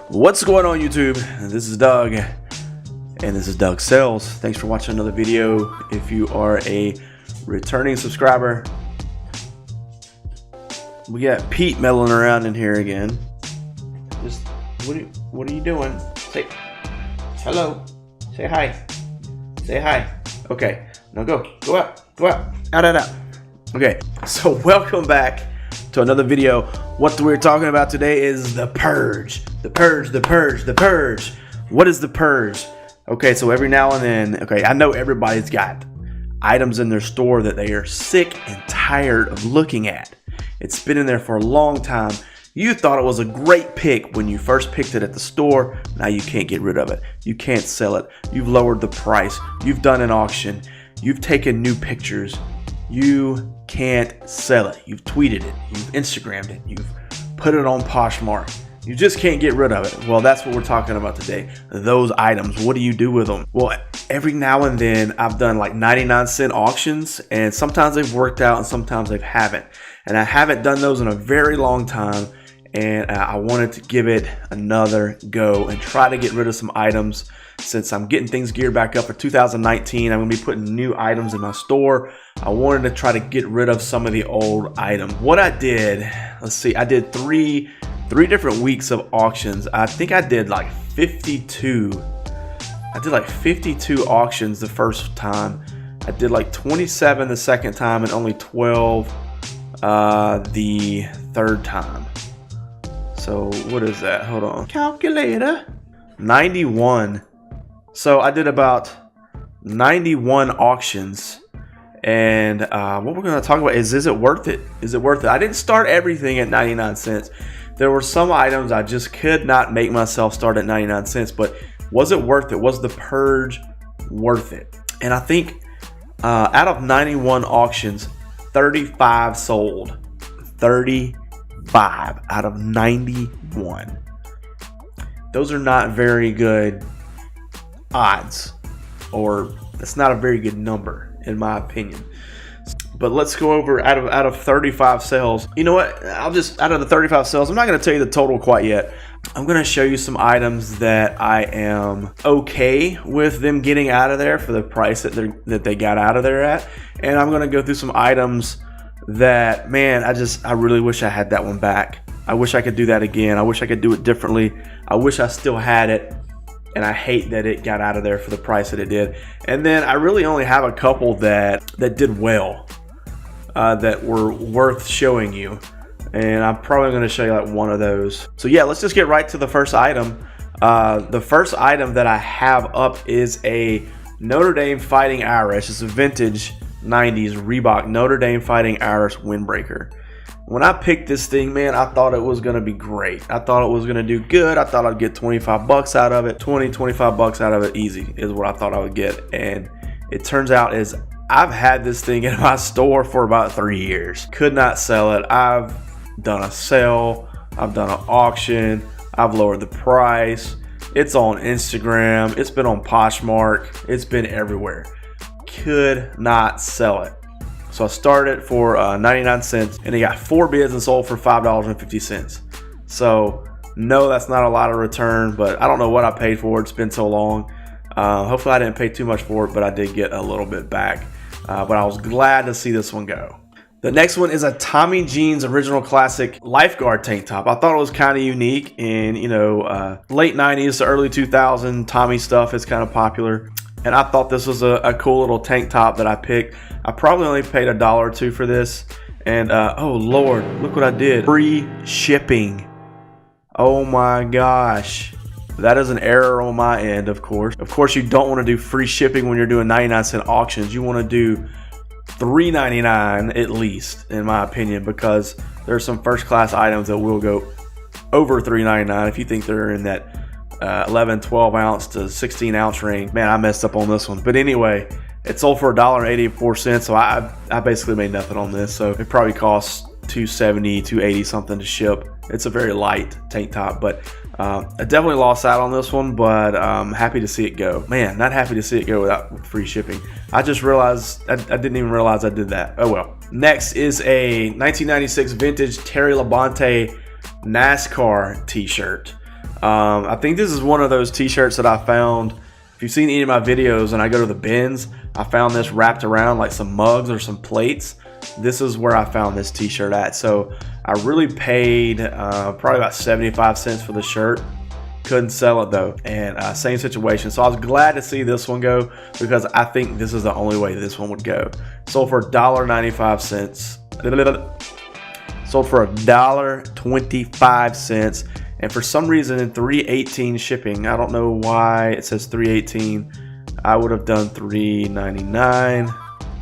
What's going on, YouTube? This is Doug, and this is Doug Sells. Thanks for watching another video. If you are a returning subscriber, we got Pete meddling around in here again. Just what are you doing? Say hello. Say hi. Say hi. Okay. Now go out. Okay. So welcome back to another video. What we're talking about today is the Purge. The Purge. What is the Purge? Okay, so every now and then, okay, I know everybody's got items in their store that they are sick and tired of looking at. It's been in there for a long time. You thought it was a great pick when you first picked it at the store. Now you can't get rid of it. You can't sell it. You've lowered the price. You've done an auction. You've taken new pictures. You can't sell it. You've tweeted it. You've Instagrammed it. You've put it on Poshmark. You just can't get rid of it. Well, that's what we're talking about today. Those items. What do you do with them? Well, every now and then I've done like 99-cent auctions, and sometimes they've worked out and sometimes they haven't. And I haven't done those in a very long time, and I wanted to give it another go and try to get rid of some items. Since I'm getting things geared back up for 2019, I'm going to be putting new items in my store. I wanted to try to get rid of some of the old items. What I did, let's see, I did three different weeks of auctions. I think I did like 52. I did like 52 auctions the first time. I did like 27 the second time and only 12 the third time. So what is that? Hold on. Calculator. 91. So I did about 91 auctions, and what we're going to talk about is it worth it? Is it worth it? I didn't start everything at 99 cents. There were some items I just could not make myself start at 99 cents, but was it worth it? Was the Purge worth it? And I think out of 91 auctions, 35 sold. 35 out of 91. Those are not very good odds, or that's not a very good number in my opinion. But let's go over out of 35 sales. You know what? I'll just, out of the 35 sales, I'm not going to tell you the total quite yet. I'm going to show you some items that I am okay with them getting out of there for the price that they got out of there at, and I'm going to go through some items that, man, I really wish I had that one back. I wish I could do that again. I wish I could do it differently. I wish I still had it, and I hate that it got out of there for the price that it did. And then I really only have a couple that did well, that were worth showing you, and I'm probably going to show you like one of those. So yeah, let's just get right to the first item. The first item that I have up is a Notre Dame Fighting Irish. It's a vintage 90s Reebok Notre Dame Fighting Irish Windbreaker. When I picked this thing, man, I thought it was going to be great. I thought it was going to do good. I thought I'd get 25 bucks out of it. 25 bucks out of it easy is what I thought I would get. And it turns out is I've had this thing in my store for about 3 years. Could not sell it. I've done a sale. I've done an auction. I've lowered the price. It's on Instagram. It's been on Poshmark. It's been everywhere. Could not sell it. So I started for 99 cents, and it got 4 bids and sold for $5.50. So no, that's not a lot of return, but I don't know what I paid for it. It's been so long. Hopefully I didn't pay too much for it, but I did get a little bit back. But I was glad to see this one go. The next one is a Tommy Jeans Original Classic Lifeguard tank top. I thought it was kind of unique, and late 90s to early 2000s Tommy stuff is kind of popular. And I thought this was a cool little tank top that I picked. I probably only paid $1 or $2 for this. And oh Lord, look what I did. Free shipping. Oh my gosh. That is an error on my end, of course. Of course, you don't want to do free shipping when you're doing 99-cent auctions. You want to do $3.99 at least, in my opinion, because there's some first class items that will go over $3.99 if you think they're in that 11, 12 ounce to 16 ounce range. Man, I messed up on this one. But anyway, it sold for $1.84, so I basically made nothing on this. So it probably costs $2.70, $2.80 something to ship. It's a very light tank top, but I definitely lost out on this one, but I'm happy to see it go. Man, not happy to see it go without free shipping. I just realized, I didn't even realize I did that. Oh well. Next is a 1996 vintage Terry Labonte NASCAR t-shirt. I think this is one of those t-shirts that I found. If you've seen any of my videos and I go to the bins, I found this wrapped around like some mugs or some plates. This is where I found this t-shirt at. So I really paid probably about 75 cents for the shirt. Couldn't sell it though, and same situation. So I was glad to see this one go, because I think this is the only way this one would go. Sold for $1.95. Sold for $1.25, and for some reason in $3.18 shipping, I don't know why it says $3.18. I would have done $3.99.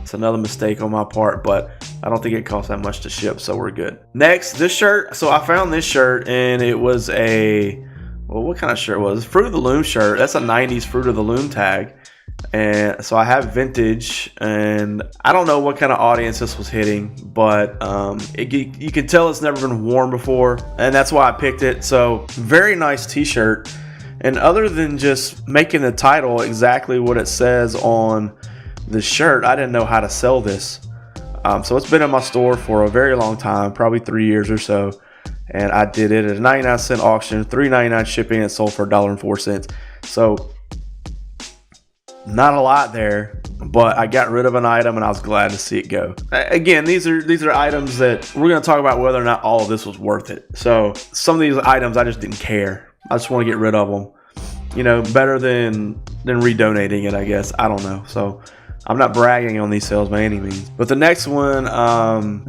It's another mistake on my part, but I don't think it costs that much to ship, so we're good. Next, this shirt. So I found this shirt, and it was a, well, what kind of shirt was it? Fruit of the Loom shirt. That's a 90s Fruit of the Loom tag. And so I have vintage, and I don't know what kind of audience this was hitting, but you can tell it's never been worn before, and that's why I picked it. So very nice t-shirt, and other than just making the title exactly what it says on the shirt, I didn't know how to sell this. So it's been in my store for a very long time, probably 3 years or so, and I did it at a 99-cent auction, $3.99 shipping, and sold for $1.04. So not a lot there, but I got rid of an item and I was glad to see it go. Again, these are items that we're going to talk about whether or not all of this was worth it. So some of these items I just didn't care. I just want to get rid of them. You know, better than redonating it, I guess. I don't know. So I'm not bragging on these sales by any means. But the next one,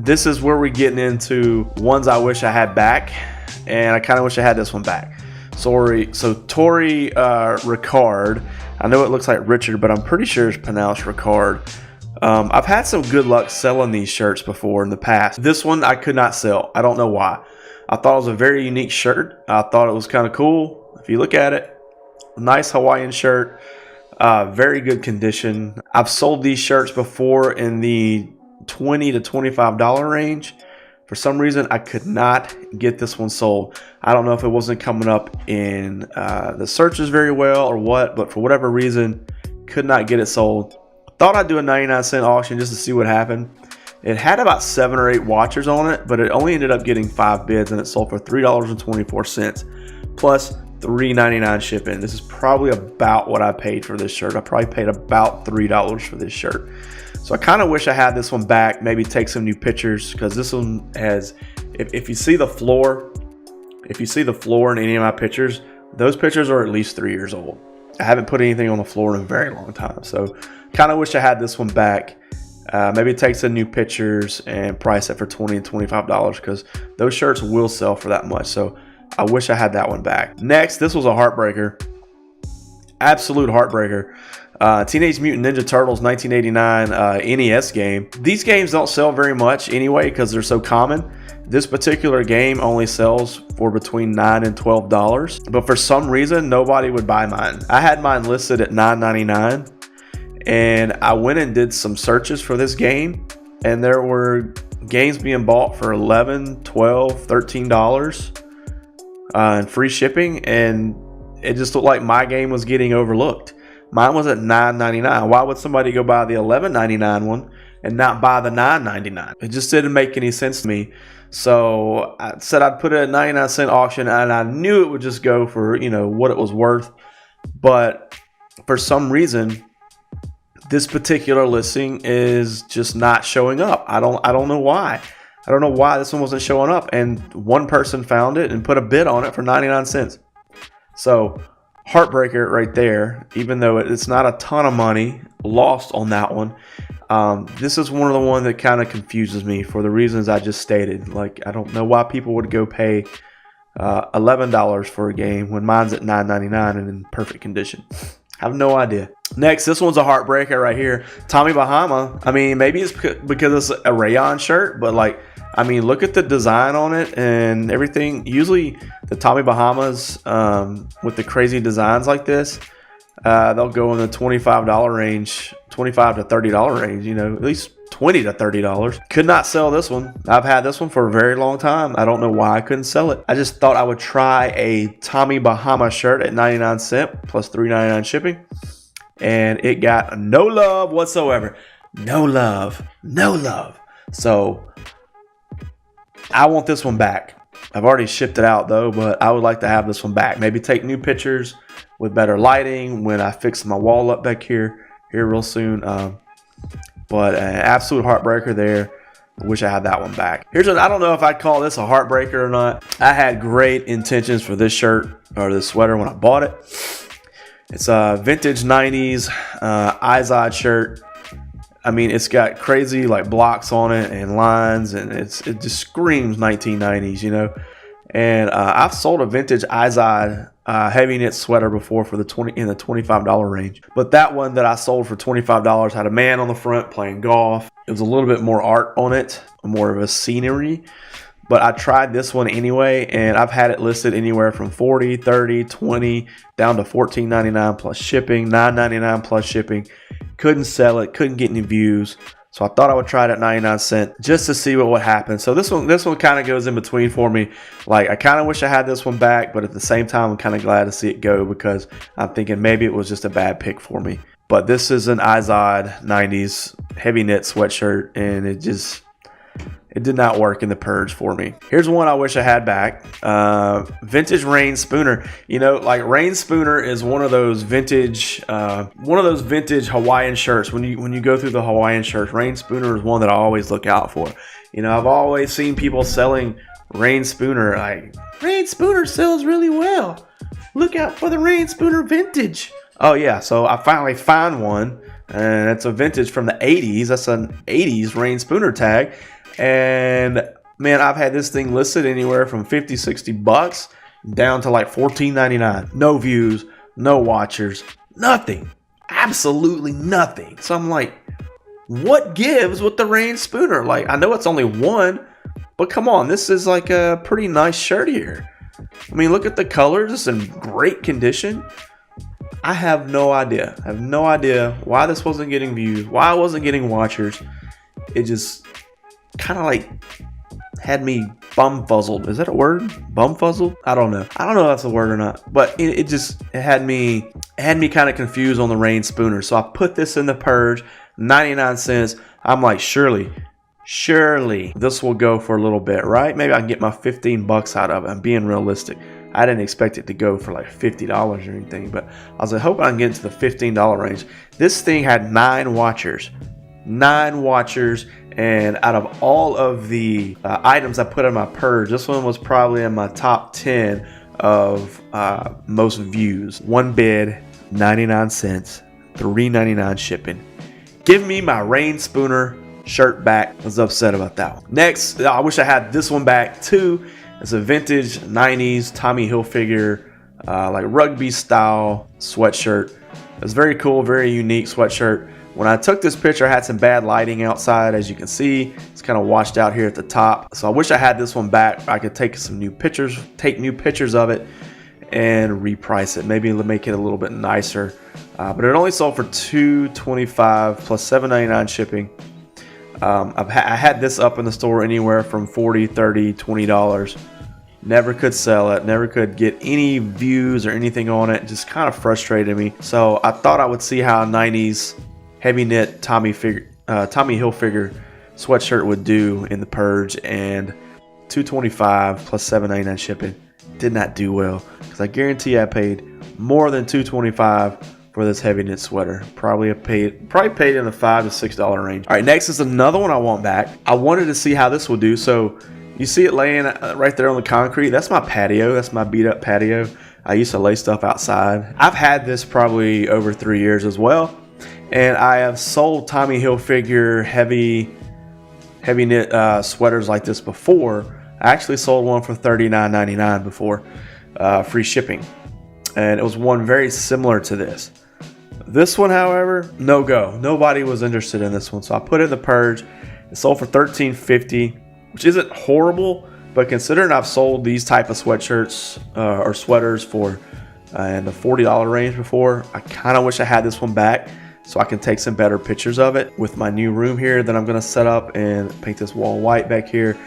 this is where we're getting into ones I wish I had back, and I kind of wish I had this one back. So Tori Ricard. I know it looks like Richard, but I'm pretty sure it's pronounced Ricard. I've had some good luck selling these shirts before in the past. This one I could not sell. I don't know why. I thought it was a very unique shirt. I thought it was kind of cool. If you look at it, nice Hawaiian shirt, very good condition. I've sold these shirts before in the $20 to $25 range. For some reason, I could not get this one sold. I don't know if it wasn't coming up in the searches very well or what, but for whatever reason, could not get it sold. Thought I'd do a 99-cent auction just to see what happened. It had about 7 or 8 watchers on it, but it only ended up getting 5 bids, and it sold for $3.24 plus $3.99 shipping. This is probably about what I paid for this shirt. I probably paid about $3 for this shirt. So I kind of wish I had this one back, maybe take some new pictures, because this one has, if you see the floor, in any of my pictures, those pictures are at least 3 years old. I haven't put anything on the floor in a very long time. So kind of wish I had this one back. Maybe take some new pictures and price it for $20 and $25, because those shirts will sell for that much. So I wish I had that one back. Next, this was a heartbreaker. Absolute heartbreaker. Teenage Mutant Ninja Turtles 1989 NES game. These games don't sell very much anyway because they're so common. This particular game only sells for between $9 and $12, but for some reason nobody would buy mine. I had mine listed at $9.99, and I went and did some searches for this game, and there were games being bought for $11, $12, $13 and free shipping, and it just looked like my game was getting overlooked. Mine was at $9.99. Why would somebody go buy the $11.99 one and not buy the $9.99? It just didn't make any sense to me. So I said I'd put it at 99-cent auction, and I knew it would just go for, you know, what it was worth. But for some reason, this particular listing is just not showing up. I don't know why. I don't know why this one wasn't showing up. And one person found it and put a bid on it for 99 cents. So heartbreaker right there, even though it's not a ton of money lost on that one. This is one of the ones that kind of confuses me for the reasons I just stated. Like, I don't know why people would go pay $11 for a game when mine's at $9.99 and in perfect condition. I have no idea. Next, this one's a heartbreaker right here. Tommy Bahama. I mean, maybe it's because it's a rayon shirt, but like, I mean, look at the design on it and everything. Usually the Tommy Bahamas with the crazy designs like this, they'll go in the $25 range, $25 to $30 range, you know, at least $20 to $30. Could not sell this one. I've had this one for a very long time. I don't know why I couldn't sell it. I just thought I would try a Tommy Bahama shirt at 99 cents plus $3.99 shipping. And it got no love whatsoever. No love. No love. So I want this one back. I've already shipped it out though, but I would like to have this one back. Maybe take new pictures with better lighting when I fix my wall up back here real soon. But an absolute heartbreaker there. I wish I had that one back. Here's what I don't know if I'd call this a heartbreaker or not. I had great intentions for this shirt or this sweater when I bought it. It's a vintage 90s Izod shirt. I mean, it's got crazy like blocks on it and lines, and it just screams 1990s, you know. And I've sold a vintage Izod heavy knit sweater before for the $25 range, but that one that I sold for $25 had a man on the front playing golf. It was a little bit more art on it, more of a scenery. But I tried this one anyway, and I've had it listed anywhere from $40, $30, $20 down to $14.99 plus shipping, $9.99 plus shipping. Couldn't sell it, couldn't get any views. So I thought I would try it at 99 cents just to see what would happen. So this one kind of goes in between for me. Like, I kind of wish I had this one back, but at the same time, I'm kind of glad to see it go because I'm thinking maybe it was just a bad pick for me. But this is an Izod 90s heavy knit sweatshirt, and it did not work in the Purge for me. Here's one I wish I had back. Vintage Rain Spooner. You know, like Rain Spooner is one of those vintage Hawaiian shirts. When you go through the Hawaiian shirts, Rain Spooner is one that I always look out for. You know, I've always seen people selling Rain Spooner. Like, Rain Spooner sells really well. Look out for the Rain Spooner vintage. Oh yeah, so I finally found one, and it's a vintage from the 80s. That's an 80s Rain Spooner tag. And man, I've had this thing listed anywhere from $50, $60 down to like $14.99. No views, no watchers, nothing, absolutely nothing. So I'm like, what gives with the Rain Spooner? Like, I know it's only one, but come on, this is like a pretty nice shirt here. I mean, look at the colors, it's in great condition. I have no idea. I have no idea why this wasn't getting views, why I wasn't getting watchers. It just kind of like had me bumfuzzled. Is that a word? Bumfuzzled? I don't know. I don't know if that's a word or not. But it had me kind of confused on the Rain Spooner. So I put this in the Purge, 99 cents. I'm like, surely this will go for a little bit, right? Maybe I can get my $15 out of it. I'm being realistic. I didn't expect it to go for like $50 or anything, but I was like, hoping I can get into the $15 range. This thing had 9 watchers. 9 watchers, and out of all of the items I put in my Purge, this one was probably in my top 10 of most views. One bid, 99 cents, $3.99 shipping. Give me my Rain Spooner shirt back. I was upset about that one. Next, I wish I had this one back too. It's a vintage 90s Tommy Hilfiger like rugby style sweatshirt. It's very cool, very unique sweatshirt. When I took this picture, I had some bad lighting outside, as you can see. It's kind of washed out here at the top. So I wish I had this one back. I could take new pictures of it and reprice it. Maybe make it a little bit nicer. But it only sold for $225 plus $7.99 shipping. I had this up in the store anywhere from $40, $30, $20. Never could sell it, never could get any views or anything on it. Just kind of frustrated me. So I thought I would see how a 90s heavy knit Tommy Hilfiger sweatshirt would do in the Purge, and $225 plus $7.99 shipping did not do well, because I guarantee I paid more than $225 for this heavy knit sweater. Probably paid in the $5 to $6 range. All right, next is another one I want back. I wanted to see how this would do. So you see it laying right there on the concrete. That's my patio. That's my beat up patio. I used to lay stuff outside. I've had this probably over 3 years as well, and I have sold Tommy Hilfiger heavy knit sweaters like this before. I actually sold one for $39.99 before, free shipping, and it was one very similar to this. This one, however, no go. Nobody was interested in this one, so I put it in the Purge. It sold for $13.50, which isn't horrible, but considering I've sold these type of sweatshirts or sweaters for in the $40 range before, I kind of wish I had this one back so I can take some better pictures of it with my new room here that I'm going to set up and paint this wall white back here.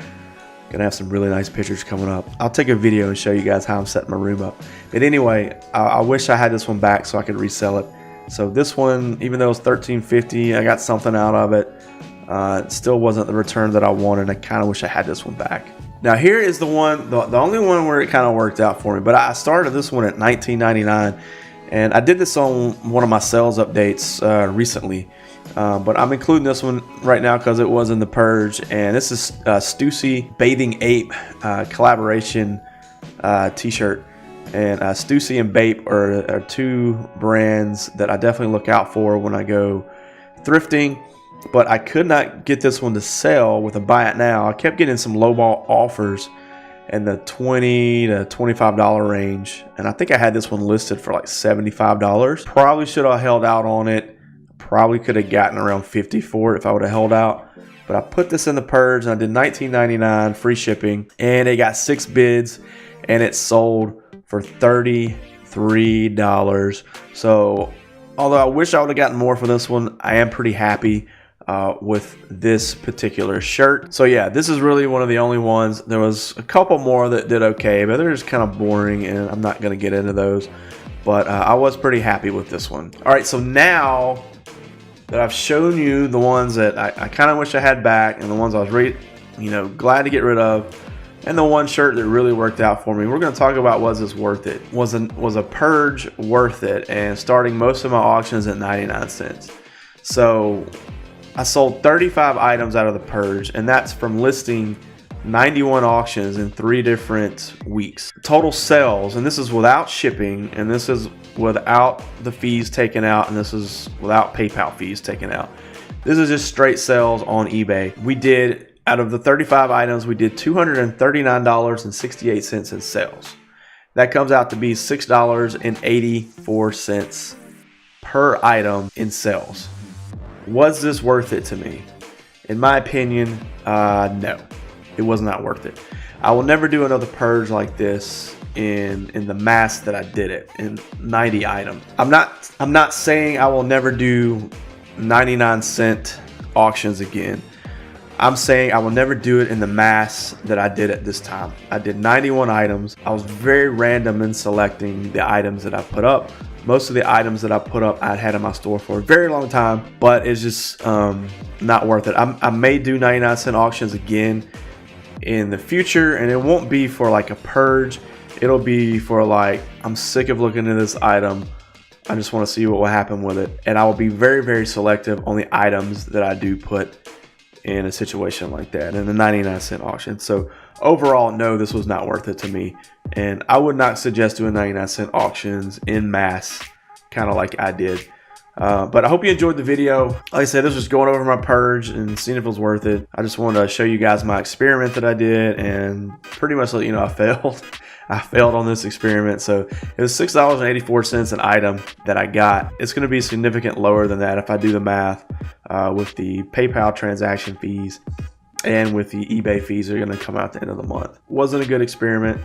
Gonna have some really nice pictures coming up. I'll take a video and show you guys how I'm setting my room up. But anyway, I wish I had this one back so I could resell it. So this one, even though it's $13.50, I got something out of it. It still wasn't the return that I wanted. I kind of wish I had this one back. Now here is the one, the only one where it kind of worked out for me. But I started this one at $19.99, and I did this on one of my sales updates recently. But I'm including this one right now because it was in the Purge, and this is Stussy Bathing Ape collaboration t-shirt. And Stussy and Bape are two brands that I definitely look out for when I go thrifting. But I could not get this one to sell with a buy it now. I kept getting some lowball offers in the $20 to $25 range, and I think I had this one listed for like $75. Probably should have held out on it. Probably could have gotten around $50 for it if I would have held out. But I put this in the Purge and I did $19.99 free shipping, and it got 6 bids, and it sold for $33. So although I wish I would have gotten more for this one, I am pretty happy with this particular shirt. So yeah, this is really one of the only ones. There was a couple more that did okay, but they're just kind of boring, and I'm not going to get into those. But I was pretty happy with this one. All right, so now that I've shown you the ones that I kind of wish I had back, and the ones I was really, glad to get rid of, and the one shirt that really worked out for me, we're going to talk about, was this worth it? Was a Purge worth it? And starting most of my auctions at 99 cents. So I sold 35 items out of the Purge, and that's from listing 91 auctions in 3 different weeks. Total sales, and this is without shipping, and this is without the fees taken out, and this is without PayPal fees taken out. This is just straight sales on eBay. We did, out of the 35 items, we did $239.68 in sales. That comes out to be $6.84 per item in sales. Was this worth it to me? In my opinion, no. It was not worth it. I will never do another Purge like this in the mass that I did it, in 90 items. I'm not saying I will never do 99-cent auctions again. I'm saying I will never do it in the mass that I did at this time. I did 91 items. I was very random in selecting the items that I put up. Most of the items that I put up I'd had in my store for a very long time, but it's just not worth it. I may do 99-cent auctions again in the future, and it won't be for like a Purge. It'll be for like, I'm sick of looking at this item. I just want to see what will happen with it. And I will be very, very selective on the items that I do put in a situation like that in a 99-cent auction. So overall, no, this was not worth it to me, and I would not suggest doing 99-cent auctions in mass, kind of like I did. But I hope you enjoyed the video. Like I said, this was going over my Purge and seeing if it was worth it. I just wanted to show you guys my experiment that I did, and pretty much let you know I failed. I failed on this experiment. So it was $6.84 an item that I got. It's going to be significantly lower than that if I do the math with the PayPal transaction fees and with the eBay fees that are going to come out at the end of the month. Wasn't a good experiment.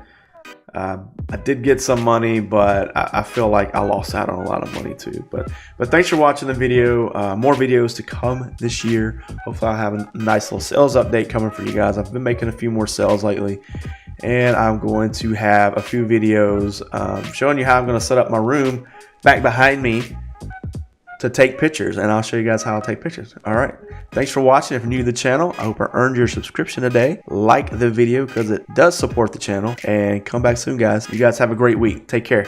I did get some money, but I feel like I lost out on a lot of money too. But thanks for watching the video. More videos to come this year. Hopefully I'll have a nice little sales update coming for you guys. I've been making a few more sales lately, and I'm going to have a few videos showing you how I'm going to set up my room back behind me to take pictures, and I'll show you guys how I'll take pictures. All right, thanks for watching. If you're new to the channel, I hope I earned your subscription today. Like the video because it does support the channel, and come back soon, guys. You guys have a great week. Take care.